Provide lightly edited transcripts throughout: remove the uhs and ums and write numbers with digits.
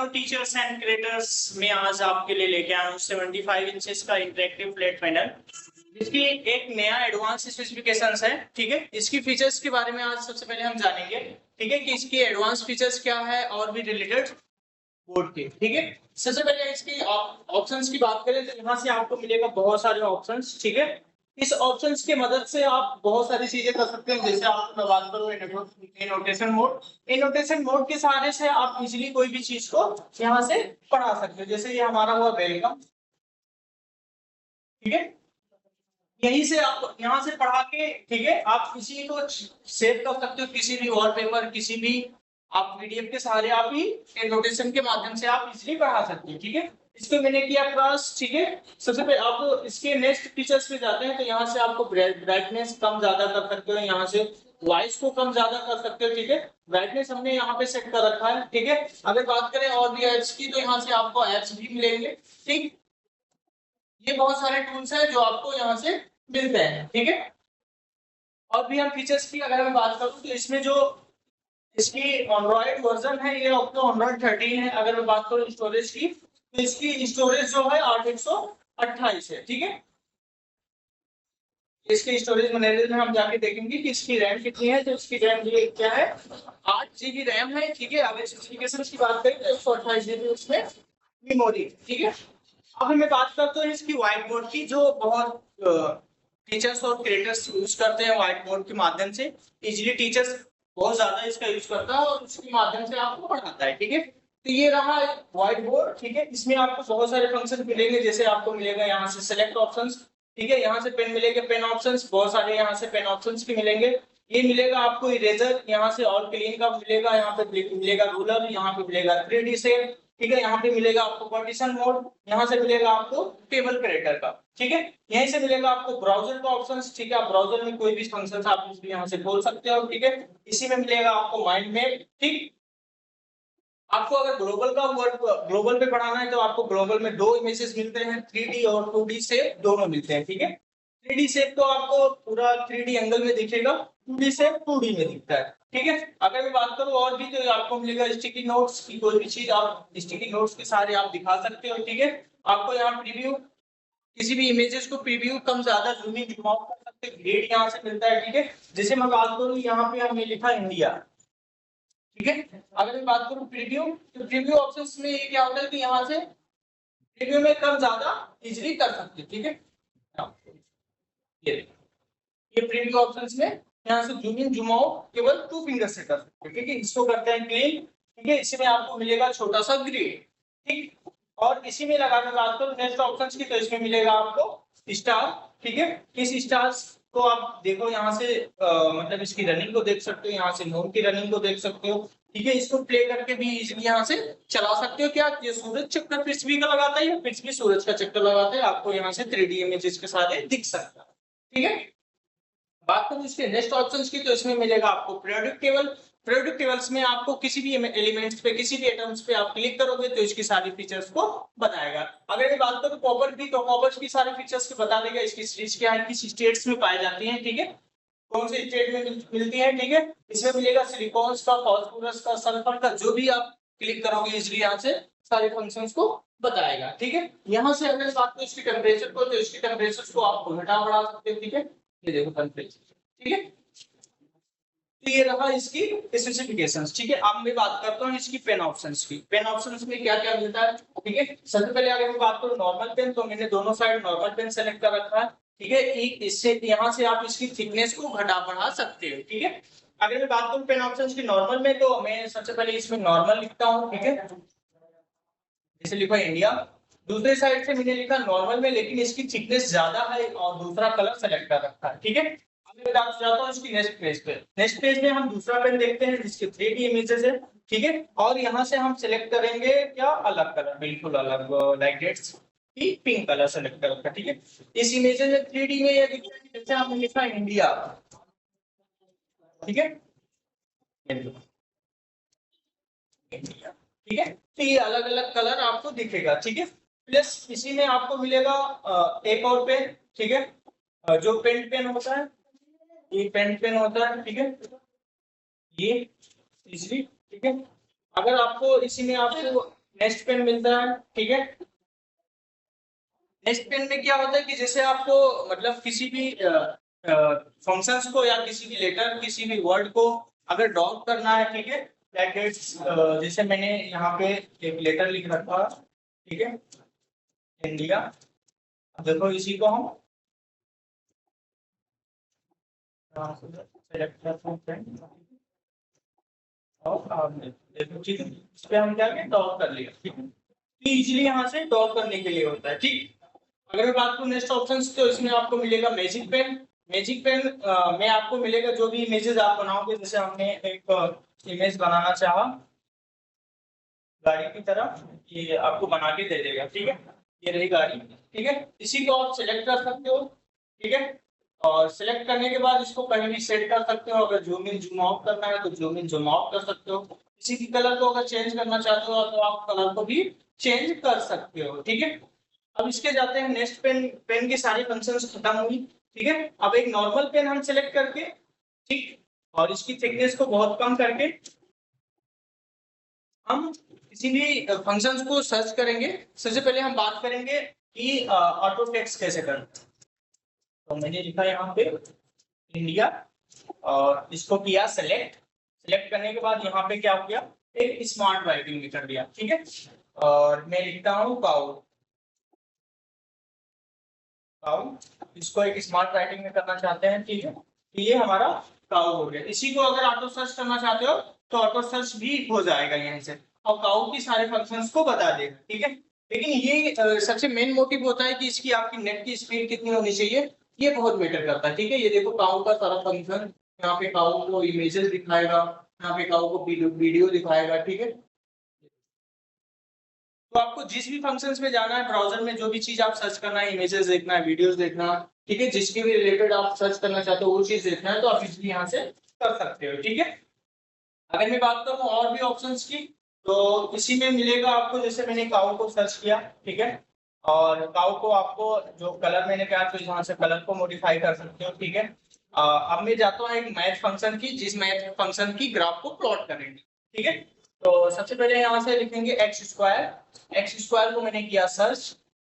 नानो teachers and creators में आज आपके लिए लेके आया हूँ 75 इंचेस का इंटरेक्टिव फ्लैट पैनल, जिसकी एक नया एडवांस स्पेसिफिकेशंस है। ठीक है, इसकी फीचर्स के बारे में आज सबसे पहले हम जानेंगे। ठीक है, कि इसकी एडवांस फीचर्स क्या है और भी रिलेटेड बोर्ड के। ठीक है, सबसे पहले इसकी ऑप्शंस की बात करें तो यहाँ से आपको मिलेगा बहुत सारे ऑप्शंस। ठीक है, इस ऑप्शंस की मदद से आप बहुत सारी चीजें कर सकते हैं। जैसे आप मैं बात करूं एनोटेशन मोड, एनोटेशन मोड के सहारे से आप इजीली कोई भी चीज को यहाँ से पढ़ा सकते हो। जैसे ये हमारा हुआ वेलकम। ठीक है, यहीं से आप यहाँ से पढ़ा के, ठीक है, आप किसी को सेव कर सकते हो, किसी भी वॉलपेपर, किसी भी आप पीडीएफ के सहारे आप ही एनोटेशन के माध्यम से आप इजीली पढ़ा सकते हैं। ठीक है, इसको मैंने किया क्रॉस। ठीक है, सबसे पहले आप इसके नेक्स्ट फीचर्स पे जाते हैं तो यहाँ से आपको ब्राइटनेस कम ज्यादा कर सकते हो, यहाँ से वॉइस को कम ज्यादा कर सकते हो। ठीक है, ब्राइटनेस हमने यहाँ पे सेट कर रखा है। ठीक है, अगर बात करें और भी एप्स की तो यहाँ से आपको एप्स भी मिलेंगे। ठीक, ये बहुत सारे टूल्स हैं जो आपको यहाँ से मिलते हैं। ठीक है, और भी हम फीचर्स की अगर मैं बात करूँ तो इसमें जो इसकी एंड्रॉइड वर्जन है ये आपको एंड्रॉइड 13 है। अगर मैं बात करूँ स्टोरेज की तो इसकी स्टोरेज जो है 8/128 है। ठीक है, इसकी स्टोरेज मैनेजर में हम जाके देखेंगे कि इसकी रैम कितनी है। तो इसकी रैम ये क्या है, 8 GB रैम है। ठीक है, अगर स्पेसिफिकेशन की बात करें तो 128 GB उसमें मेमोरी। ठीक है, अब मैं बात करता हूँ इसकी व्हाइट बोर्ड की, जो बहुत टीचर्स और क्रिएटर्स यूज करते हैं व्हाइट बोर्ड के माध्यम से। इजीली टीचर्स बहुत ज्यादा इसका यूज करता है और उसके माध्यम से आपको पढ़ाता है। ठीक है, तो ये रहा व्हाइट बोर्ड। ठीक है, इसमें आपको बहुत सारे फंक्शन मिलेंगे। जैसे आपको मिलेगा यहाँ से सिलेक्ट ऑप्शंस। ठीक है, यहाँ से पेन मिलेंगे, पेन ऑप्शंस बहुत सारे यहाँ से पेन ऑप्शंस भी मिलेंगे। ये मिलेगा आपको इरेजर, यहाँ से ऑल क्लीन का मिलेगा, यहाँ पे मिलेगा रूलर, यहाँ पे मिलेगा 3D शेप। ठीक है, यहाँ पे मिलेगा आपको पार्टीशन मोड, यहाँ से मिलेगा आपको टेबल क्रिएटर का। ठीक है, यहीं से मिलेगा आपको ब्राउजर का ऑप्शंस। ठीक है, आप ब्राउजर में कोई भी फंक्शंस आप यहाँ से खोल सकते हो। ठीक है, इसी में मिलेगा आपको माइंड मैप। ठीक, आपको अगर ग्लोबल का वर्ड ग्लोबल पे पढ़ाना है तो आपको ग्लोबल में दो इमेजेस मिलते हैं, 3D और 2D शेप दोनों मिलते हैं। ठीक है, 3D शेप तो आपको पूरा 3D एंगल में दिखेगा, 2D शेप 2D में दिखता है। ठीक है, अगर मैं बात करूं और भी तो आपको मिलेगा स्टिकी नोट्स की, कोई भी चीज आप स्टिकी नोट्स के सहारे आप दिखा सकते हो। ठीक है, आपको यहाँ प्रीव्यू, किसी भी इमेजेस को प्रीव्यू कम ज्यादा जूमिंग कर सकते हैं, ग्रेड यहाँ से मिलता है। ठीक है, जैसे मैं बात करूं यहाँ पे हमने लिखा इंडिया। ठीक है, अगर मैं बात करूं प्रीव्यू तो प्रीव्यू ऑप्शंस में ये क्या होता है कि यहाँ से प्रीव्यू में कम ज्यादा इजीली कर सकते हैं। ठीक है, ये प्रीव्यू ऑप्शंस में यहाँ से जूम इन जूम आउट केवल 2 फिंगर से कर सकते हैं। ठीक है, इसको करते हैं क्लीन। ठीक है, इसी में आपको मिलेगा छोटा सा ग्रिड। ठीक, और इसी में लगाने बात करूं नेक्स्ट ऑप्शंस की तो इसमें मिलेगा आपको स्टार। ठीक है, किस स्टार्स को आप देखो यहाँ से मतलब इसकी रनिंग को देख सकते हो, यहाँ से मून की रनिंग को देख सकते हो। ठीक है, इसको प्ले करके भी इजीली यहाँ से चला सकते हो। क्या ये सूरज चक्कर पृथ्वी का लगाता है या पृथ्वी सूरज का चक्कर लगाता है, आपको यहाँ से 3D इमेजेस के साथ दिख सकता है। ठीक है, बात करूं इसके नेक्स्ट ऑप्शंस की तो इसमें मिलेगा आपको प्रियोडिक टेबल। प्रियोडिक टेबल्स में आपको किसी भी एलिमेंट्स पे, किसी भी एटम्स पे आप क्लिक करोगे तो इसकी सारी फीचर्स को बताएगा। अगर मैं बात करूं कॉपर की तो कॉपर की सारी फीचर्स को बता देगा, इसकी सीरीज क्या है, किस स्टेट्स में पाई जाती है। ठीक है, कौन से स्टेट में मिलती है। ठीक है, इसमें मिलेगा सिलिकॉन्स का, फास्फोरस का, सल्फर का, जो भी आप क्लिक करोगे इसलिए यहाँ से सारे फंक्शंस को बताएगा। ठीक है, यहाँ से अगर बात करें इसकी टेम्परेचर को तो इसकी टेम्परेचर को आप घटा बढ़ा सकते हैं। ठीक है, ये देखो टेम्परेचर। ठीक है, तो ये रहा इसकी स्पेसिफिकेशंस। ठीक है, अब मैं बात करता हूँ इसकी पेन ऑप्शंस की। पेन ऑप्शंस में क्या क्या मिलता है। ठीक है, सबसे पहले अगर मैं बात करूँ नॉर्मल पेन तो मैंने दोनों साइड नॉर्मल पेन सेलेक्ट कर रखा है। ठीक है, इससे यहाँ से आप इसकी थिकनेस को घटा बढ़ा सकते हो। ठीक है, अगर मैं बात करूँ पेन ऑप्शंस की नॉर्मल में तो मैं सबसे पहले इसमें नॉर्मल लिखता हूँ। ठीक है, जैसे लिखा इंडिया, दूसरे साइड से मैंने लिखा नॉर्मल में लेकिन इसकी थिकनेस ज्यादा है और दूसरा कलर सेलेक्ट कर रखा है। ठीक है, मैं जाता हूं इसकी नेक्स्ट पेज पे। नेक्स्ट पेज में हम दूसरा पेन देखते हैं जिसके 3D इमेजेस है। ठीक है, और यहाँ से हम सिलेक्ट करेंगे क्या, अलग कलर, बिल्कुल अलग, लाइक दैट्स की पिंक कलर सेलेक्ट कर रखा है। ठीक है, इस इमेज में 3D में ये दिख रहा है जैसे हमने लिखा इंडिया। ठीक है, इंडिया। ठीक है, तो ये अलग अलग कलर आपको दिखेगा। ठीक है, प्लस इसी में आपको मिलेगा एक और पेन। ठीक है, जो पेंट पेन होता है, ये पेंट पेन होता है। ठीक है, ये तीसरी। ठीक है, अगर आपको इसी में आपको नेक्स्ट पेन मिलता है, ठीक है। नेक्स्ट पेन में क्या होता है कि जैसे आपको मतलब किसी भी फंक्शंस को या किसी भी लेटर, किसी भी वर्ड को अगर ड्रॉप करना है, ठीक है, लाइक जैसे मैंने यहाँ पे एक लेटर लिख रखा, ठीक है, इंडिया। अब देखो इसी को हम सेलेक्ट करते हैं और देखो, ठीक है, इस पे हम क्या ड्रॉप कर लिया, ठीक है। तो इजीली यहाँ से ड्रॉप करने के लिए होता है, ठीक। अगर मैं बात करूँ नेक्स्ट ऑप्शन, तो इसमें आपको मिलेगा मैजिक पेन। मैजिक पेन में आपको मिलेगा जो भी इमेजेस आप बनाओगे, जैसे हमने एक इमेज बनाना चाहा गाड़ी की तरह, ये आपको बना के दे देगा, ठीक है। ये रही गाड़ी, ठीक है। इसी को आप सिलेक्ट कर सकते हो, ठीक है। और सिलेक्ट करने के बाद इसको कहीं भी सेट कर सकते हो। अगर जूम इन जूम आउट करना है तो जूम इन जूम आउट कर सकते हो। इसी की कलर को अगर चेंज करना चाहते हो तो आप कलर को भी चेंज कर सकते हो, ठीक है। अब इसके जाते हैं नेक्स्ट पेन। पेन की सारी फंक्शंस खत्म हुई, ठीक है। अब एक नॉर्मल पेन हम सिलेक्ट करके, ठीक, और इसकी थिकनेस को बहुत कम करके हम किसी भी फंक्शंस को सर्च करेंगे। सबसे पहले हम बात करेंगे कि ऑटो टेक्स्ट कैसे करना है। तो मैंने लिखा यहाँ पे इंडिया और इसको किया सेलेक्ट। सेलेक्ट करने के बाद यहाँ पे क्या हो गया, एक स्मार्ट राइटिंग में कर दिया, ठीक है। और मैं लिखता हूँ काउ। काउ, इसको एक स्मार्ट राइटिंग में करना चाहते हैं, ठीक है। तो ये हमारा काउ हो गया। इसी को अगर ऑटो सर्च करना चाहते हो तो ऑटो सर्च भी हो जाएगा यहीं से, और काउ की सारे फंक्शंस को बता देगा, ठीक है। लेकिन ये सबसे मेन मोटिव होता है कि इसकी आपकी नेट की स्पीड कितनी होनी चाहिए, ये बहुत मैटर करता है, ठीक है। ये देखो काउ का सारा फंक्शन, यहाँ पे काउ को इमेजेस दिखाएगा, यहाँ पे काउ को वीडियो दिखाएगा, ठीक है। तो आपको जिस भी फंक्शंस में जाना है ब्राउजर में, जो भी चीज आप सर्च करना है, इमेजेस देखना है, वीडियोस देखना, ठीक है, जिसके भी रिलेटेड आप सर्च करना चाहते हो वो चीज देखना है तो आप इजीली यहाँ से कर सकते हो, ठीक है। अगर मैं बात करूँ और भी ऑप्शंस की, तो इसी में मिलेगा आपको, जैसे मैंने काउ को सर्च किया, ठीक है, और काउ को आपको जो कलर मैंने कहा तो यहाँ से कलर को मॉडिफाई कर सकते हो, ठीक है। अब मैं जाता हूँ एक मैथ फंक्शन की, जिस मैथ फंक्शन की ग्राफ को प्लॉट करेंगे, ठीक है। तो सबसे पहले यहाँ से लिखेंगे एक्स स्क्वायर। एक्स स्क्वायर को मैंने किया सर्च।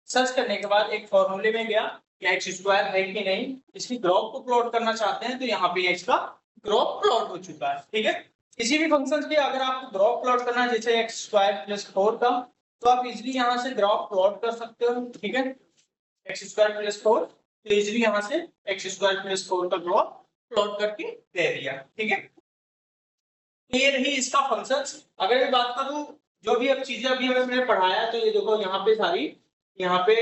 सर्च करने के बाद एक फॉर्मूले में गया कि एक्स स्क्वायर है कि नहीं। इसकी ग्राफ को प्लॉट करना चाहते हैं तो यहाँ पे एक्स का ग्राफ प्लॉट हो चुका है, ठीक है। किसी भी फंक्शन के अगर आपको ग्राफ प्लॉट करना है, जैसे एक्स स्क्वायर प्लस 4 का, तो आप इजीली यहाँ से ग्राफ प्लॉट कर सकते हो, ठीक है। एक्स स्क्वायर प्लस 4, तो इजीली यहाँ से एक्स स्क्वायर प्लस 4 का ग्राफ प्लॉट करके दे दिया, ठीक है। ये रही इसका फंक्शंस। अगर मैं बात करूं जो भी अब चीजें अभी मैंने पढ़ाया, तो ये देखो यहाँ पे सारी, यहाँ पे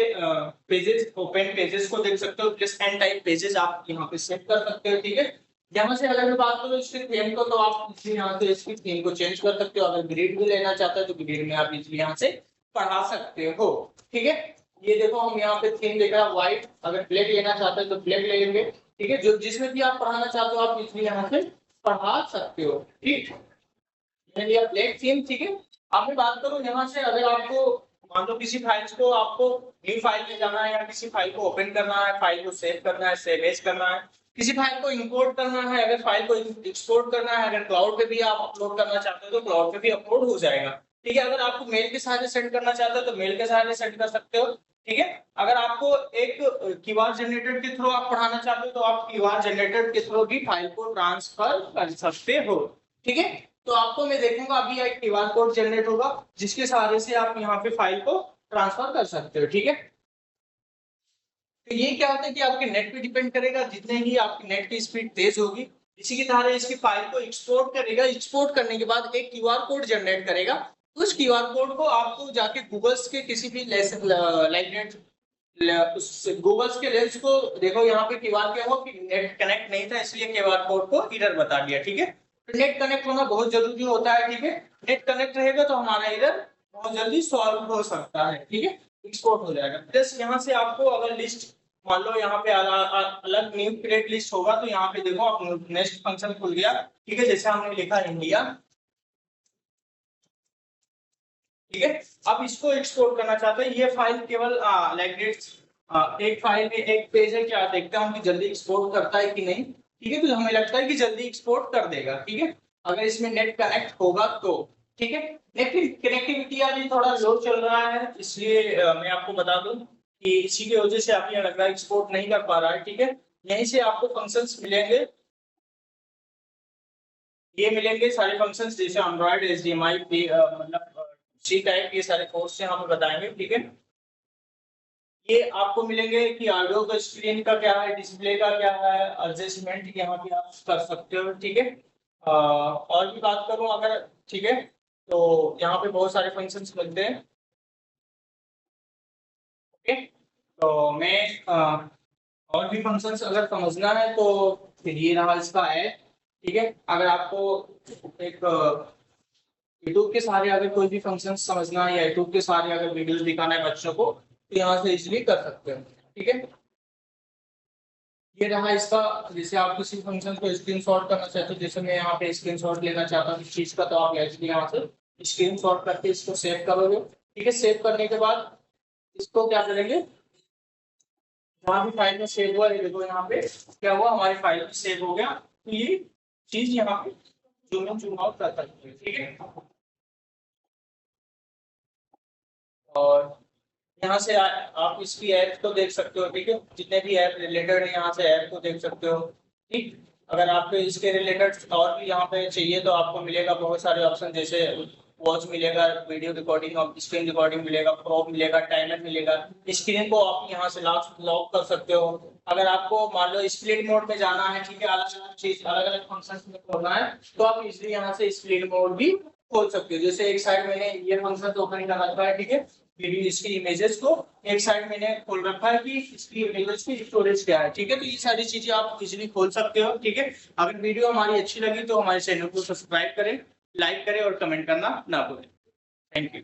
पेजेस, ओपन पेजेस को देख सकते हो, प्लस एन टाइप पेजेस आप यहाँ पे सेट कर सकते हो, ठीक है। यहाँ से अगर मैं बात करूँ इसके थीम को, तो आप यहाँ से इसकी थीम को चेंज कर सकते हो। अगर ग्रिड भी लेना चाहते हो तो ग्रिड में आप इजीली यहाँ से पढ़ा सकते हो, ठीक है। ये देखो हम यहाँ पे थीम देख रहा है व्हाइट। अगर ब्लैक लेना चाहते हो तो ब्लैक ले लेंगे, ठीक है। जो जिसमें भी आप पढ़ाना चाहते हो आप इजीली यहाँ से पढ़ा सकते हो, ठीक। मैंने लिया ब्लैक थीम, ठीक है। अब मैं बात करूं यहाँ से, अगर आपको मान लो किसी फाइल्स को आपको न्यू फाइल में जाना है, या किसी फाइल को ओपन करना है, फाइल को सेव करना है, सेव एज करना है, किसी फाइल को इंपोर्ट करना है, अगर फाइल को एक्सपोर्ट करना है, अगर क्लाउड पे भी आप अपलोड करना चाहते हो तो क्लाउड पे भी अपलोड हो जाएगा, ठीक है। अगर आपको मेल के सहारे सेंड करना चाहते हो तो मेल के सहारे सेंड कर सकते हो, ठीक है। अगर आपको एक क्यूआर जनरेटर के थ्रू आप पढ़ाना चाहते हो तो आप क्यूआर जनरेटर के थ्रू भी फाइल को ट्रांसफर कर सकते हो, ठीक है। तो आपको मैं देखूंगा अभी एक क्यूआर कोड जनरेट होगा जिसके सहारे से आप यहाँ पे फाइल को ट्रांसफर कर सकते हो, ठीक है। तो ये क्या होता है कि आपके नेट पे डिपेंड करेगा, जितने ही आपकी नेट की स्पीड तेज होगी, इसी की तरह इसकी फाइल को एक्सपोर्ट करेगा। एक्सपोर्ट करने के बाद एक क्यूआर कोड जनरेट करेगा। उस क्यूआर कोड को आपको जाके गूगल्स के किसी भी लाइक गूगल्स के लेंस को देखो, यहाँ पे क्यूआर क्या हुआ कि नेट कनेक्ट नहीं था, इसलिए क्यूआर कोड को एरर बता दिया, ठीक है। तो नेट कनेक्ट होना बहुत जरूरी होता है, ठीक है। नेट कनेक्ट रहेगा तो हमारा एरर बहुत जल्दी सॉल्व हो सकता है, ठीक है, एक्सपोर्ट हो जाएगा। प्लस यहाँ से आपको अगर लिस्ट मान लो यहाँ पे अलग न्यू क्रिएट लिस्ट होगा, तो यहाँ पे देखो आप नेक्स्ट फंक्शन खुल गया, ठीक है। जैसे हमने लिखा इंडिया, ठीक है। अब इसको एक्सपोर्ट करना चाहते हैं, ये फाइल केवल लाइक एक फाइल में एक पेज है, क्या देखता हूँ कि जल्दी एक्सपोर्ट करता है कि नहीं, ठीक है। तो हमें लगता है कि जल्दी एक्सपोर्ट कर देगा, ठीक है, अगर इसमें नेट कनेक्ट होगा तो, ठीक है। नेट कनेक्टिविटी कि अभी थोड़ा लोड चल रहा है, इसलिए मैं आपको बता दूं कि इसी की वजह से आप ये लग रहा है एक्सपोर्ट नहीं कर पा रहा है। ठीक है, यहीं से आपको फंक्शंस मिलेंगे, ये मिलेंगे सारे फंक्शंस जैसे एंड्रॉइड, एचडीएमआई, मतलब सी टाइप, ये सारे कोर्स यहाँ पे बताएंगे। ठीक है, ये आपको मिलेंगे कि ऑडियो का स्क्रीन का क्या है, डिस्प्ले का क्या है, एडजस्टमेंट यहाँ पे आप कर सकते हो। ठीक है, और भी बात करूं अगर, ठीक है, तो यहाँ पे बहुत सारे फंक्शंस मिलते हैं। ओके, तो मैं और भी फंक्शंस अगर समझना है तो फिर ये रहा इसका ऐप। ठीक है, अगर आपको एक यूट्यूब के सहारे अगर कोई भी फंक्शन समझना है या यूट्यूब के सहारे अगर वीडियोस दिखाना है बच्चों को, तो यहाँ से इजिली कर सकते हो। ठीक है, ये रहा इसका, जैसे आप किसी फंक्शन को स्क्रीनशॉट करना चाहते हो, जैसे मैं यहाँ पे स्क्रीनशॉट लेना चाहता हूँ इस चीज का, तो आप एक्चुअली यहाँ से स्क्रीनशॉट करके इसको सेव करोगे। ठीक है, सेव करने के बाद इसको क्या करेंगे, जहाँ भी फाइल में सेव हुआ है, देखो यहाँ पे क्या हुआ, हमारी फाइल में सेव हो गया। तो ये चीज यहाँ पे जूम इन जूम आउट कर सकते हैं। ठीक है, और यहाँ से आप इसकी ऐप को देख सकते हो। ठीक है, जितने भी ऐप रिलेटेड है यहाँ से ऐप को देख सकते हो। ठीक, अगर आपको इसके रिलेटेड और भी यहाँ पे चाहिए तो आपको मिलेगा बहुत सारे ऑप्शन, जैसे वॉच मिलेगा, वीडियो रिकॉर्डिंग और स्क्रीन रिकॉर्डिंग मिलेगा, प्रोब मिलेगा, टाइमर मिलेगा। स्क्रीन को आप यहाँ से लॉक कर सकते हो। अगर आपको मान लो स्प्लिट मोड में जाना है, ठीक है, अलग अलग चीज अलग अलग फंक्शन में खोलना है, तो आप इजिली यहाँ से स्प्लिट मोड भी खोल सकते हो। जैसे एक साइड मैंने ये फंक्शन ओपन कर रखा है, ठीक है, वीडियो इसकी इमेजेस को एक साइड मैंने खोल रखा है कि इसकी इमेजेस की स्टोरेज क्या है। ठीक है, तो ये सारी चीजें आप इजीली खोल सकते हो। ठीक है, अगर वीडियो हमारी अच्छी लगी तो हमारे चैनल को सब्सक्राइब करें, लाइक करें और कमेंट करना ना भूलें। Thank you.